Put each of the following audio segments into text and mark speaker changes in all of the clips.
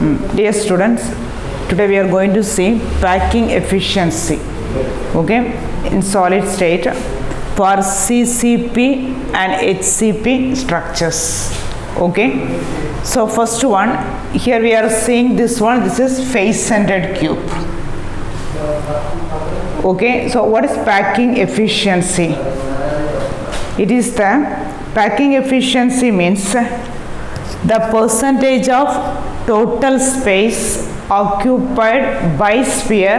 Speaker 1: Dear students, today we are going to see packing efficiency, okay, in solid state for CCP and HCP structures, okay. So first one, here we are seeing this one, this is face-centered cube, okay. So what is packing efficiency? It is the packing efficiency means the percentage of total space occupied by sphere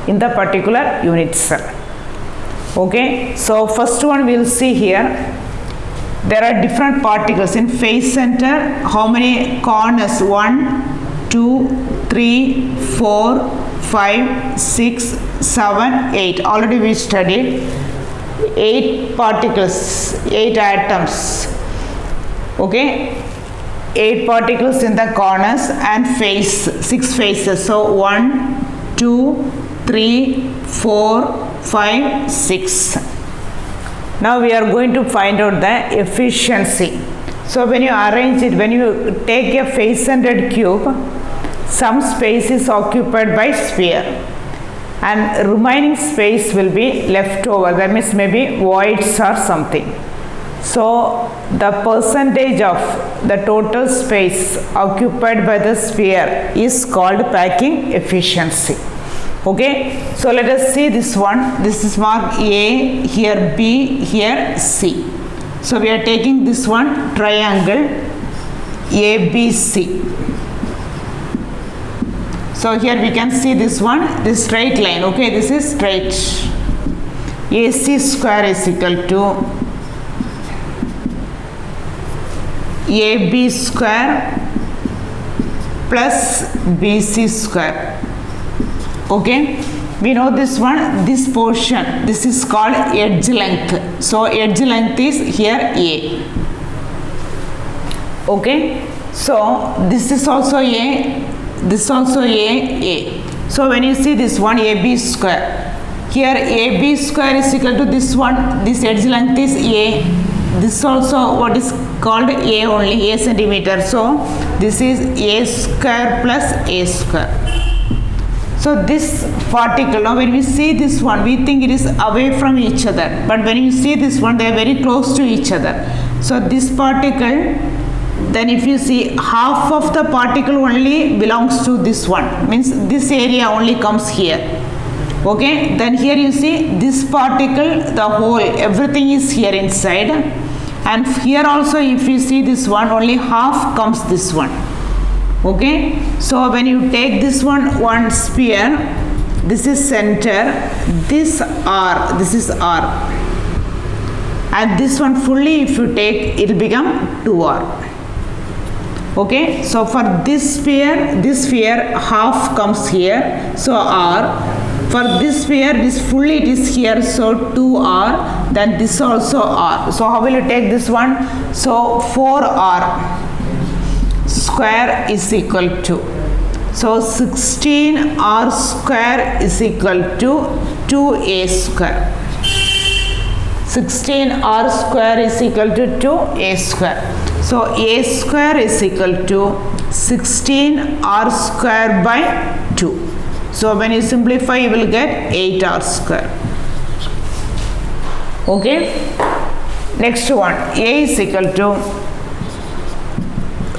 Speaker 1: in the particular unit cell. Okay, so first one we will see here. There are different particles in face center. How many corners? 1, 2, 3, 4, 5, 6, 7, 8. Already we studied 8 particles, 8 atoms. Okay, 8 particles in the corners and face, 6 faces. So 1, 2, 3, 4, 5, 6. Now we are going to find out the efficiency. So when you arrange it, when you take a face-centered cube, some space is occupied by sphere and remaining space will be left over. That means maybe voids or something. So the percentage of the total space occupied by the sphere is called packing efficiency. Okay, so let us see this one. This is marked A, here B, here C. So we are taking this one triangle ABC. So here we can see this one, this straight line. Okay, this is straight. AC square is equal to AB square plus BC square. Okay, we know this one, this portion, this is called edge length. So edge length is here A. Okay, so this is also A, this also A. So when you see this one, AB square, here AB square is equal to this one, this edge length is A. This also what is called A only, A centimeter. So this is A square plus A square. So this particle, now when we see this one, we think it is away from each other. But when you see this one, they are very close to each other. So this particle, then if you see half of the particle only belongs to this one. Means this area only comes here. Okay, then here you see this particle, the whole, everything is here inside. And here also if you see this one, only half comes this one. Okay, so when you take this one sphere, this is center, this R, this is R, and this one fully if you take, it will become 2R. Okay, so for this sphere half comes here, so R. For this sphere, this fully it is here, so 2R, then this also R. So how will you take this one? So 4R square is equal to, so 16R square is equal to 2A square. 16R square is equal to 2A square. So A square is equal to 16R square by 2. So when you simplify, you will get 8R square. Okay. Next one, A is equal to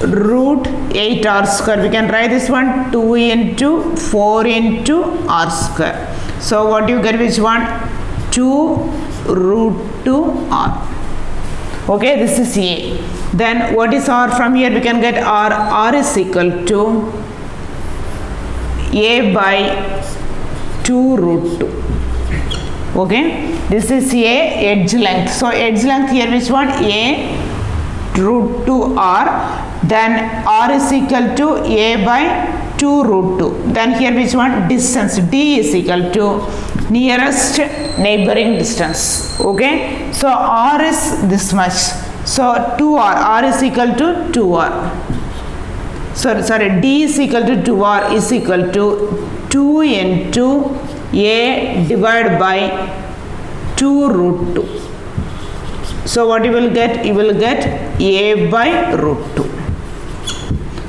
Speaker 1: root 8R square. We can write this one 2 into 4 into R square. So what do you get, which one? 2 root 2R. Okay, this is A. Then what is R from here? We can get R. R is equal to A by 2 root 2. Okay, this is A, edge length. So edge length here, which one? A root 2R. Then R is equal to A by 2 root 2. Then here which one? Distance. D is equal to nearest neighboring distance. Okay, so R is this much. So 2R, R is equal to 2R. Sorry, D is equal to 2R is equal to 2 into A divided by 2 root 2. So what you will get? You will get A by root 2.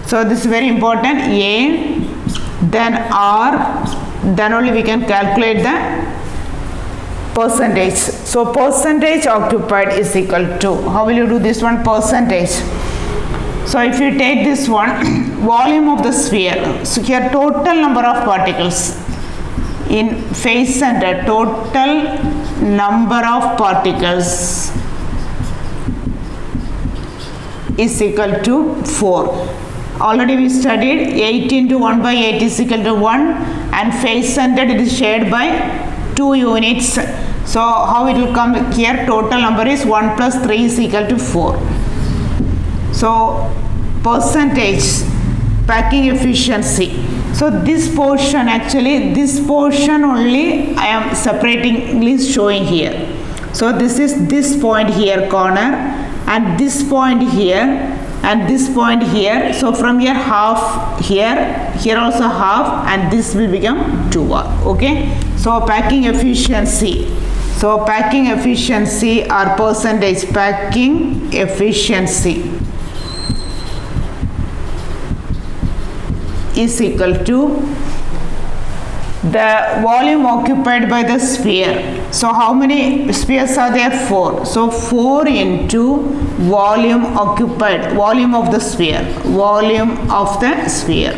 Speaker 1: So So this is very important. A, then R, then only we can calculate the percentage. So percentage occupied is equal to, how will you do this one? Percentage. So if you take this one, volume of the sphere. So here total number of particles in face center, total number of particles is equal to 4. Already we studied 8 into 1 by 8 is equal to 1, and face centered it is shared by 2 units. So how it will come here? Total number is 1 plus 3 is equal to 4. So percentage packing efficiency. So this portion, actually this portion only I am separatingly showing here. So this is this point here corner, and this point here, and this point here. So from here half, here also half, and this will become 2R. Okay. So packing efficiency. So packing efficiency or percentage packing efficiency is equal to the volume occupied by the sphere. So how many spheres are there? 4. So 4 into volume occupied, volume of the sphere, volume of the sphere.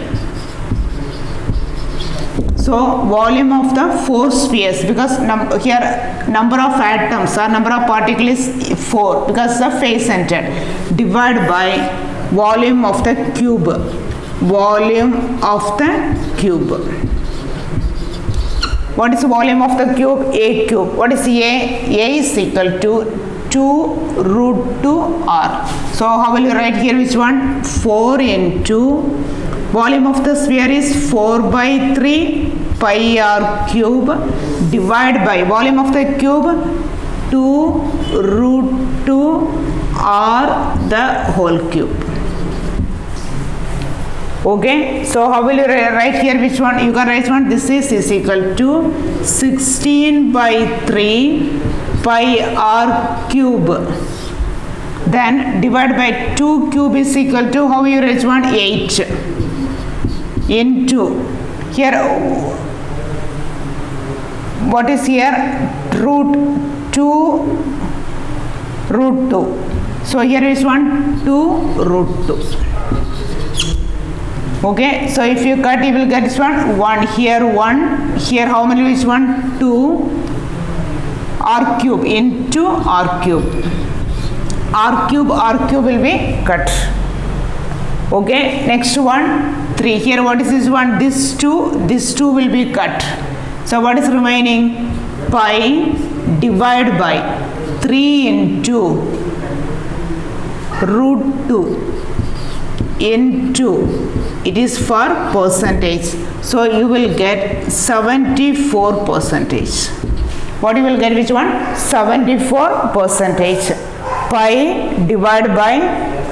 Speaker 1: So volume of the 4 spheres, because here number of atoms or number of particles is 4 because the face centered, divided by volume of the cube, volume of the cube. What is the volume of the cube? A cube. What is A? A is equal to 2 root 2 R. So how will you write here which one? 4 into volume of the sphere is 4 by 3 pi R cube, divided by volume of the cube 2 root 2 R the whole cube. Okay, so how will you write here which one? You can write one. This is equal to 16 by 3 pi R cube. Then divided by 2 cube is equal to, how will you write one? 8 into, here what is here? Root 2 root 2. So here is one 2 root 2. Okay, so if you cut, you will get this one here 1, here how many is 1? 2 R cube into R cube. R cube will be cut. Okay, next one 3. Here what is this one? This 2 will be cut. So what is remaining? Pi divided by 3 into root 2 into, it is for percentage. So you will get 74 percentage. What you will get which one? 74 percentage. Pi divided by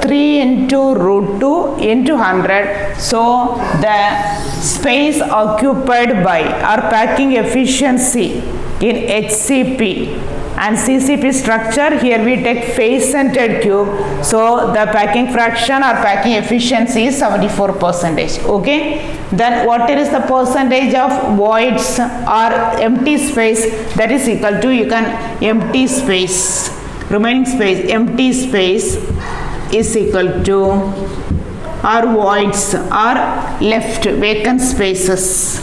Speaker 1: 3 into root 2 into 100. So the space occupied by or packing efficiency in HCP and CCP structure, here we take face centered cube. So the packing fraction or packing efficiency is 74 percentage. Okay. Then what is the percentage of voids or empty space? That is equal to, you can empty space, remaining space, empty space is equal to, or voids or left vacant spaces,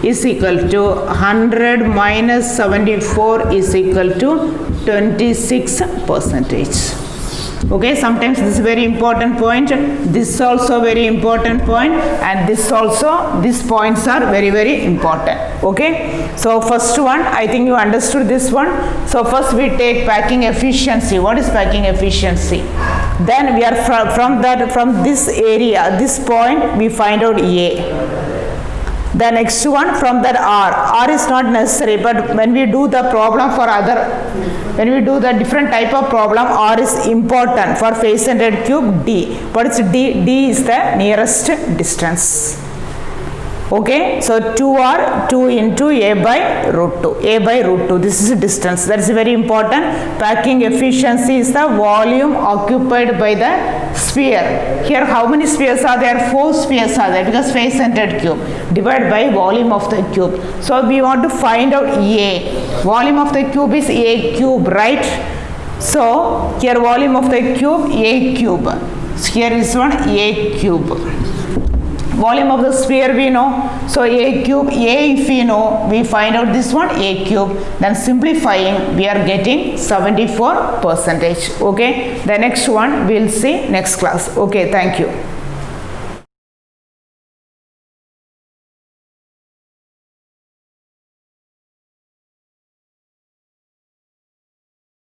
Speaker 1: is equal to 100 minus 74 is equal to 26 percentage. Okay, sometimes this is very important point, this also very important point, and this also, these points are very, very important. Okay, so first one, I think you understood this one. So first we take packing efficiency. What is packing efficiency? Then we are from this area, this point, we find out A. The next one, from that R is not necessary, but when we do the problem for when we do the different type of problem, R is important. For face centered cube, D. What is D? D is the nearest distance. Okay, so 2r 2 into a by root 2. A by root 2. This is a distance. That is very important. Packing efficiency is the volume occupied by the sphere. Here, how many spheres are there? 4 spheres are there because face-centered cube. Divide by volume of the cube. So we want to find out A. Volume of the cube is A cube, right? So here volume of the cube A cube. So here is one A cube. Volume of the sphere we know, so A cube, A if we know, we find out this one A cube, then simplifying we are getting 74%. Okay, the next one we will see next class. Okay, thank you.